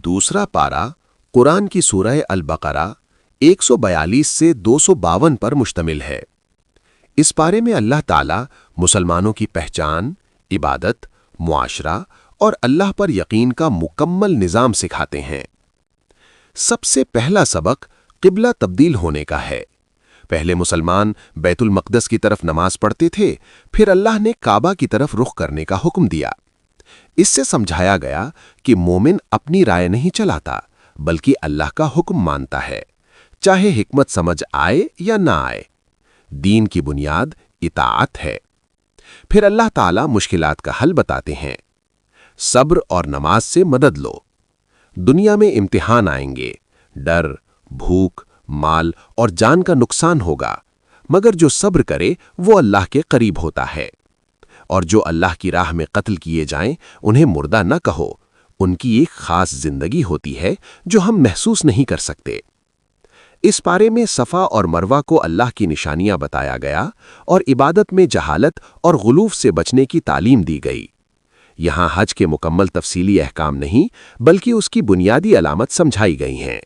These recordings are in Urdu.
دوسرا پارا قرآن کی سورہ البقرہ 142 سے 252 پر مشتمل ہے۔ اس پارے میں اللہ تعالیٰ مسلمانوں کی پہچان، عبادت، معاشرہ اور اللہ پر یقین کا مکمل نظام سکھاتے ہیں۔ سب سے پہلا سبق قبلہ تبدیل ہونے کا ہے۔ پہلے مسلمان بیت المقدس کی طرف نماز پڑھتے تھے، پھر اللہ نے کعبہ کی طرف رخ کرنے کا حکم دیا۔ اس سے سمجھایا گیا کہ مومن اپنی رائے نہیں چلاتا بلکہ اللہ کا حکم مانتا ہے، چاہے حکمت سمجھ آئے یا نہ آئے۔ دین کی بنیاد اطاعت ہے۔ پھر اللہ تعالیٰ مشکلات کا حل بتاتے ہیں۔ صبر اور نماز سے مدد لو۔ دنیا میں امتحان آئیں گے، ڈر، بھوک، مال اور جان کا نقصان ہوگا، مگر جو صبر کرے وہ اللہ کے قریب ہوتا ہے۔ اور جو اللہ کی راہ میں قتل کیے جائیں انہیں مردہ نہ کہو، ان کی ایک خاص زندگی ہوتی ہے جو ہم محسوس نہیں کر سکتے۔ اس پارے میں صفا اور مروہ کو اللہ کی نشانیاں بتایا گیا اور عبادت میں جہالت اور غلوف سے بچنے کی تعلیم دی گئی۔ یہاں حج کے مکمل تفصیلی احکام نہیں بلکہ اس کی بنیادی علامت سمجھائی گئی ہیں۔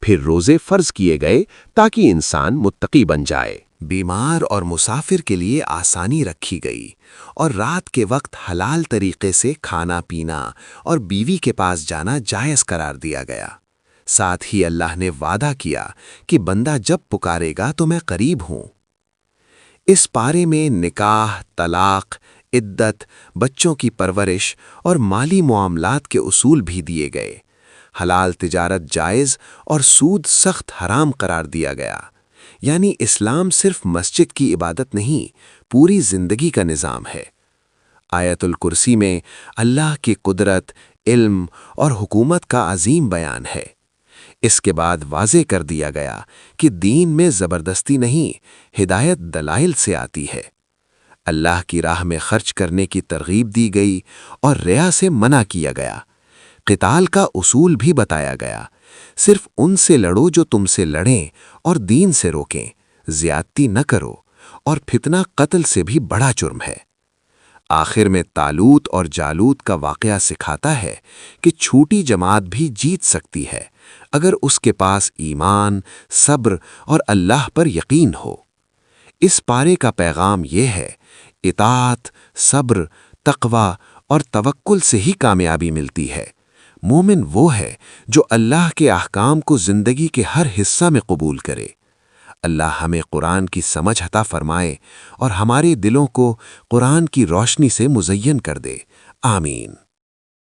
پھر روزے فرض کیے گئے تاکہ انسان متقی بن جائے۔ بیمار اور مسافر کے لیے آسانی رکھی گئی اور رات کے وقت حلال طریقے سے کھانا پینا اور بیوی کے پاس جانا جائز قرار دیا گیا۔ ساتھ ہی اللہ نے وعدہ کیا کہ بندہ جب پکارے گا تو میں قریب ہوں۔ اس پارے میں نکاح، طلاق، عدت، بچوں کی پرورش اور مالی معاملات کے اصول بھی دیے گئے۔ حلال تجارت جائز اور سود سخت حرام قرار دیا گیا۔ یعنی اسلام صرف مسجد کی عبادت نہیں، پوری زندگی کا نظام ہے۔ آیت الکرسی میں اللہ کی قدرت، علم اور حکومت کا عظیم بیان ہے۔ اس کے بعد واضح کر دیا گیا کہ دین میں زبردستی نہیں، ہدایت دلائل سے آتی ہے۔ اللہ کی راہ میں خرچ کرنے کی ترغیب دی گئی اور ریا سے منع کیا گیا۔ قتال کا اصول بھی بتایا گیا، صرف ان سے لڑو جو تم سے لڑیں اور دین سے روکیں، زیادتی نہ کرو، اور فتنہ قتل سے بھی بڑا جرم ہے۔ آخر میں طالوت اور جالوت کا واقعہ سکھاتا ہے کہ چھوٹی جماعت بھی جیت سکتی ہے اگر اس کے پاس ایمان، صبر اور اللہ پر یقین ہو۔ اس پارے کا پیغام یہ ہے، اطاعت، صبر، تقوی اور توکل سے ہی کامیابی ملتی ہے۔ مومن وہ ہے جو اللہ کے احکام کو زندگی کے ہر حصہ میں قبول کرے۔ اللہ ہمیں قرآن کی سمجھ عطا فرمائے اور ہمارے دلوں کو قرآن کی روشنی سے مزین کر دے۔ آمین۔